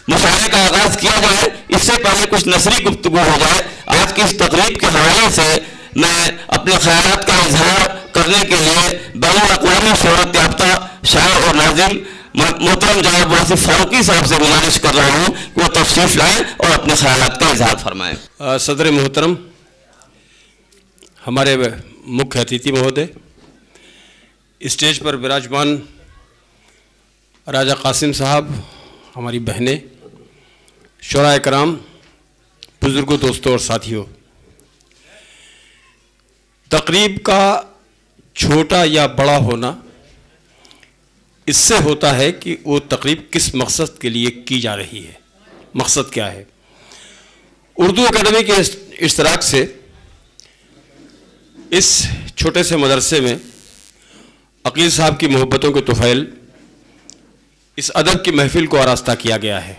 मुशायरे का आगाज किया जाए, इससे पहले कुछ नसरी गुफ्तगू हो जाए। आज की इस तकरीब के हवाले से मैं अपने ख्यालात का इजहार करने के लिए बैनुल-अक़वामी शोहरत याफ्ता शायर और नाज़िम मोहतरम जनाब वासिफ फारूकी साहब से गुजारिश कर रहा हूँ कि वो तशरीफ लाएं और अपने ख्यालात का इजहार फरमाएं। सदर मोहतरम, हमारे मुख्य अतिथि महोदय, स्टेज पर विराजमान राजा कासिम साहब, हमारी बहनें, शुरा कराम, बुजुर्गों, दोस्तों और साथियों, तकरीब का छोटा या बड़ा होना इससे होता है कि वो तकरीब किस मकसद के लिए की जा रही है, मकसद क्या है। उर्दू अकादमी के इश्तराक से इस छोटे से मदरसे में अकील साहब की मोहब्बतों के तुफैल इस अदब की महफिल को आरास्ता किया गया है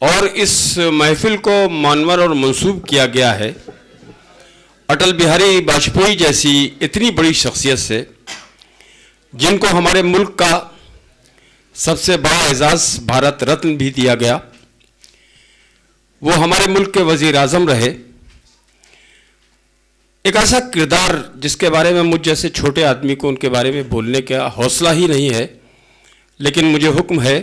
और इस महफिल को मानवर और मंसूब किया गया है अटल बिहारी वाजपेयी जैसी इतनी बड़ी शख्सियत से, जिनको हमारे मुल्क का सबसे बड़ा एजाज़ भारत रत्न भी दिया गया। वो हमारे मुल्क के वज़ीर आज़म रहे। एक ऐसा किरदार जिसके बारे में मुझ जैसे छोटे आदमी को उनके बारे में बोलने का हौसला ही नहीं है, लेकिन मुझे हुक्म है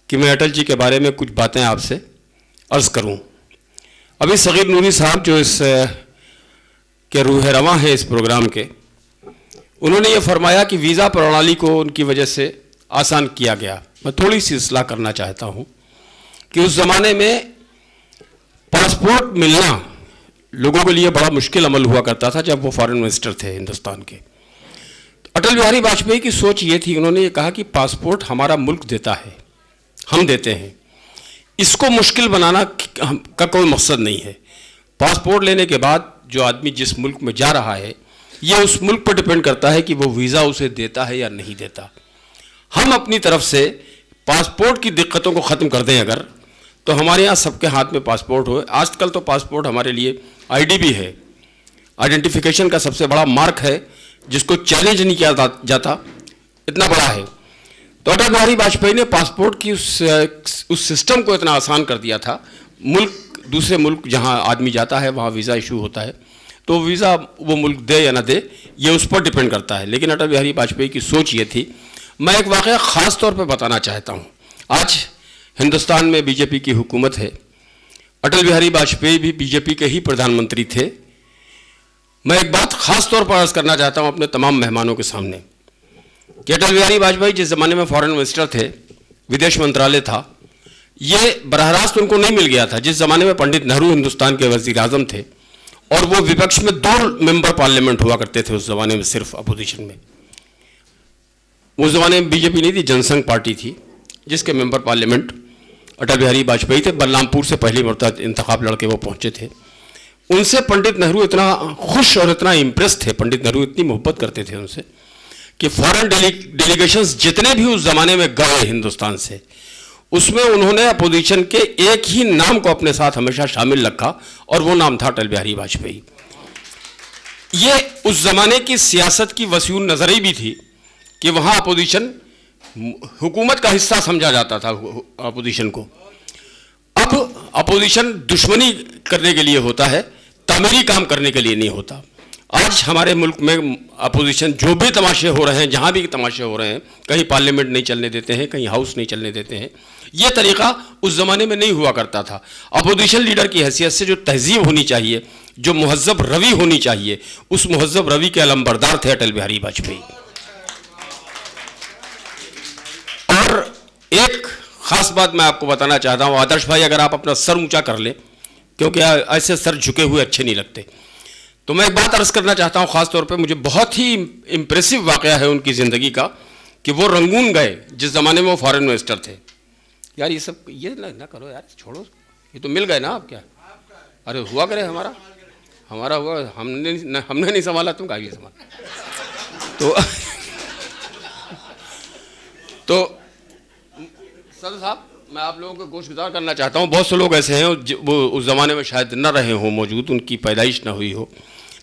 कि मैं अटल जी के बारे में कुछ बातें आपसे अर्ज़ करूं। अभी सग़ीर नूरी साहब जो इस के रूह रवां हैं इस प्रोग्राम के, उन्होंने ये फरमाया कि वीज़ा प्रणाली को उनकी वजह से आसान किया गया। मैं थोड़ी सी इस्लाह करना चाहता हूँ कि उस ज़माने में पासपोर्ट मिलना लोगों के लिए बड़ा मुश्किल अमल हुआ करता था जब वो फॉरेन मिनिस्टर थे हिंदुस्तान के। अटल बिहारी वाजपेयी की सोच ये थी, उन्होंने ये कहा कि पासपोर्ट हमारा मुल्क देता है, हम देते हैं, इसको मुश्किल बनाना का कोई मकसद नहीं है। पासपोर्ट लेने के बाद जो आदमी जिस मुल्क में जा रहा है, ये उस मुल्क पर डिपेंड करता है कि वो वीज़ा उसे देता है या नहीं देता। हम अपनी तरफ से पासपोर्ट की दिक्कतों को ख़त्म कर दें अगर, तो हमारे यहाँ सबके हाथ में पासपोर्ट हो। आजकल तो पासपोर्ट हमारे लिए आईडी भी है, आइडेंटिफिकेशन का सबसे बड़ा मार्क है, जिसको चैलेंज नहीं किया जाता, इतना बड़ा है। तो अटल बिहारी वाजपेयी ने पासपोर्ट की उस सिस्टम को इतना आसान कर दिया था। मुल्क, दूसरे मुल्क जहाँ आदमी जाता है वहाँ वीज़ा इशू होता है, तो वीज़ा वो मुल्क दे या ना दे ये उस पर डिपेंड करता है। लेकिन अटल बिहारी वाजपेयी की सोच ये थी। मैं एक वाक़या ख़ास तौर पर बताना चाहता हूँ। आज हिंदुस्तान में बीजेपी की हुकूमत है। अटल बिहारी वाजपेयी भी बीजेपी के ही प्रधानमंत्री थे। मैं एक बात ख़ास तौर पर अर्ज़ करना चाहता हूँ अपने तमाम मेहमानों के सामने कि अटल बिहारी वाजपेयी जिस ज़माने में फॉरेन मिनिस्टर थे, विदेश मंत्रालय था, ये बराह रास्त उनको नहीं मिल गया था। जिस ज़माने में पंडित नेहरू हिंदुस्तान के वज़ीर आज़म थे और वो विपक्ष में 2 मेंबर पार्लियामेंट हुआ करते थे उस ज़माने में, सिर्फ अपोजिशन में। उस ज़माने में बीजेपी नहीं थी, जनसंघ पार्टी थी, जिसके मेंबर पार्लियामेंट अटल बिहारी वाजपेयी थे। बलरामपुर से पहली मरतबा इंतखाब लड़के वो पहुँचे थे। उनसे पंडित नेहरू इतना खुश और इतना इम्प्रेस थे, पंडित नेहरू इतनी मोहब्बत करते थे उनसे, कि फॉरेन डेलीगेशंस जितने भी उस ज़माने में गए हिंदुस्तान से, उसमें उन्होंने अपोजिशन के एक ही नाम को अपने साथ हमेशा शामिल रखा और वो नाम था अटल बिहारी वाजपेयी। ये उस ज़माने की सियासत की वसीउन नज़री भी थी कि वहाँ अपोजिशन हुकूमत का हिस्सा समझा जाता था अपोजिशन को। अब अपोजिशन दुश्मनी करने के लिए होता है, तामीरी काम करने के लिए नहीं होता। आज हमारे मुल्क में अपोजिशन जो भी तमाशे हो रहे हैं, जहाँ भी तमाशे हो रहे हैं, कहीं पार्लियामेंट नहीं चलने देते हैं, कहीं हाउस नहीं चलने देते हैं, ये तरीक़ा उस ज़माने में नहीं हुआ करता था। अपोजिशन लीडर की हैसियत से जो तहजीब होनी चाहिए, जो मुहज़्ज़ब रवि होनी चाहिए, उस मुहज़्ज़ब रवि के अलंबरदार थे अटल बिहारी वाजपेयी। और एक ख़ास बात मैं आपको बताना चाहता हूँ, आदर्श भाई, अगर आप अपना सर ऊँचा कर लें, क्योंकि ऐसे सर झुके हुए अच्छे नहीं लगते, तो मैं एक बात अर्ज़ करना चाहता हूँ। ख़ास तौर पे मुझे बहुत ही इम्प्रेसिव वाक़या है उनकी ज़िंदगी का कि वो रंगून गए जिस ज़माने में वो फॉरेन मिनिस्टर थे। यार ये सब ये ना करो यार, छोड़ो, ये तो मिल गए ना आप। क्या अरे हुआ करे, हमारा हुआ, हमने नहीं संभाला, तुम काहे संभाला। तो सर साहब, मैं आप लोगों को गोशगुजार करना चाहता हूँ। बहुत से लोग ऐसे हैं वो उस ज़माने में शायद न रहे हों मौजूद, उनकी पैदाइश ना हुई हो।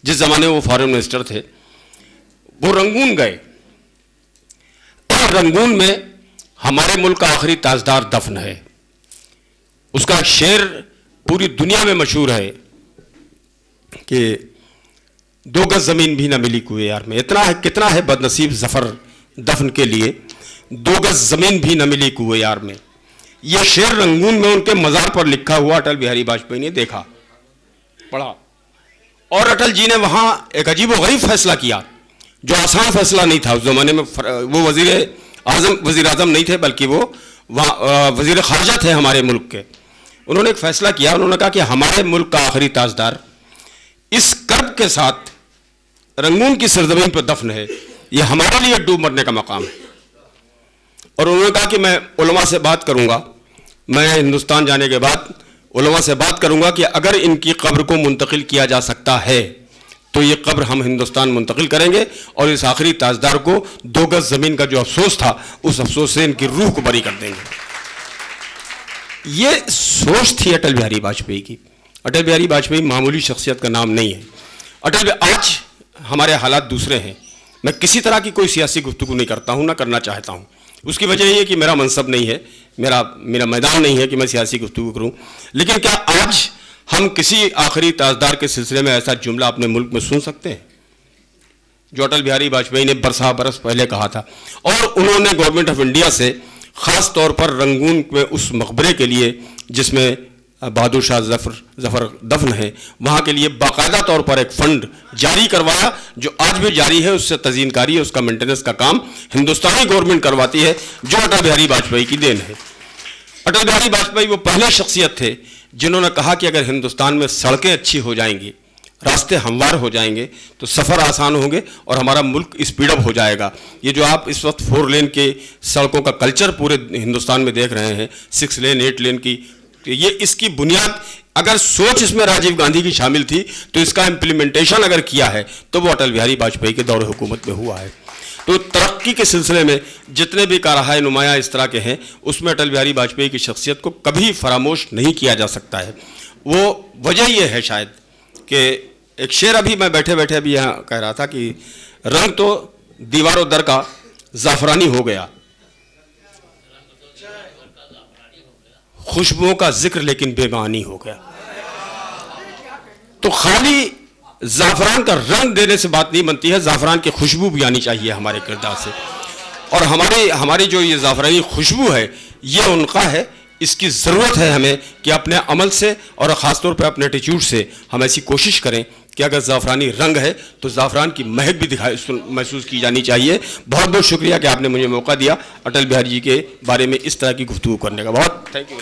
जिस ज़माने में वो फॉरेन मिनिस्टर थे, वो रंगून गए। रंगून में हमारे मुल्क का आखिरी ताजदार दफन है। उसका शेर पूरी दुनिया में मशहूर है कि 2 गज ज़मीन भी ना मिली कुएं यार में। इतना है, कितना है बदनसीब ज़फ़र दफन के लिए, 2 गज ज़मीन भी ना मिली कुएं यार में। यह शेर रंगून में उनके मज़ार पर लिखा हुआ अटल बिहारी वाजपेयी ने देखा, पढ़ा, और अटल जी ने वहाँ एक अजीब व गरीब फैसला किया, जो आसान फैसला नहीं था। उस ज़माने में वो वज़ीर आज़म नहीं थे, बल्कि वो वज़ीर ख़ारजा थे हमारे मुल्क के। उन्होंने एक फ़ैसला किया, उन्होंने कहा कि हमारे मुल्क का आखिरी ताजदार इस कर्ब के साथ रंगून की सरजमीन पर दफन है, ये हमारे लिए डूब मरने का मकाम है। और उन्होंने कहा कि मैं उलमा से बात करूंगा, मैं हिंदुस्तान जाने के बाद उलमा से बात करूंगा कि अगर इनकी कब्र को मुंतकिल किया जा सकता है तो ये कब्र हम हिंदुस्तान मुंतकिल करेंगे, और इस आखिरी ताजदार को 2 गज ज़मीन का जो अफसोस था, उस अफसोस से इनकी रूह को बरी कर देंगे। ये सोच थी अटल बिहारी वाजपेयी की। अटल बिहारी वाजपेयी मामूली शख्सियत का नाम नहीं है। आज हमारे हालात दूसरे हैं। मैं किसी तरह की कोई सियासी गुफ्तगू नहीं करता हूँ, ना करना चाहता हूँ। उसकी वजह यह है कि मेरा मनसब नहीं है, मेरा मैदान नहीं है कि मैं सियासी गुफ्तगू करूँ। लेकिन क्या आज हम किसी आखिरी ताजदार के सिलसिले में ऐसा जुमला अपने मुल्क में सुन सकते हैं जो अटल बिहारी वाजपेयी ने बरस पहले कहा था? और उन्होंने गवर्नमेंट ऑफ इंडिया से ख़ास तौर पर रंगून में उस मकबरे के लिए जिसमें बहादुर शाह जफ़र दफन है, वहाँ के लिए बाकायदा तौर पर एक फ़ंड जारी करवाया, जो आज भी जारी है। उससे तज़ीनकारी है, उसका मेंटेनेंस का काम हिंदुस्तानी गवर्नमेंट करवाती है, जो अटल बिहारी वाजपेयी की देन है। अटल बिहारी वाजपेयी वो पहले शख्सियत थे जिन्होंने कहा कि अगर हिंदुस्तान में सड़कें अच्छी हो जाएंगी, रास्ते हमवार हो जाएंगे, तो सफ़र आसान होंगे और हमारा मुल्क स्पीडअप हो जाएगा। ये जो आप इस वक्त 4 लेन के सड़कों का कल्चर पूरे हिंदुस्तान में देख रहे हैं, 6 लेन 8 लेन की, ये इसकी बुनियाद, अगर सोच इसमें राजीव गांधी की शामिल थी, तो इसका इम्प्लीमेंटेशन अगर किया है तो वो अटल बिहारी वाजपेयी के दौर हुकूमत में हुआ है। तो तरक्की के सिलसिले में जितने भी कारहाय नुमाया इस तरह के हैं, उसमें अटल बिहारी वाजपेयी की शख्सियत को कभी फरामोश नहीं किया जा सकता है। वो वजह ये है शायद कि एक शेर अभी मैं बैठे बैठे अभी यहाँ कह रहा था कि रंग तो दीवारों दर का ज़ाफ़रानी हो गया, खुशबुओं का जिक्र लेकिन बेमानी हो गया। तो खाली ज़ाफ़रान का रंग देने से बात नहीं बनती है, ज़ाफ़रान की खुशबू भी आनी चाहिए हमारे किरदार से। और हमारी जो ये ज़ाफ़रानी खुशबू है, ये उनका है। इसकी ज़रूरत है हमें कि अपने अमल से और ख़ास तौर पे अपने एटीट्यूड से हम ऐसी कोशिश करें कि अगर ज़ाफ़रानी रंग है तो ज़ाफ़रान की महक भी महसूस की जानी चाहिए। बहुत बहुत शुक्रिया कि आपने मुझे मौका दिया अटल बिहारी जी के बारे में इस तरह की गुफ्तगू करने का। बहुत थैंक यू।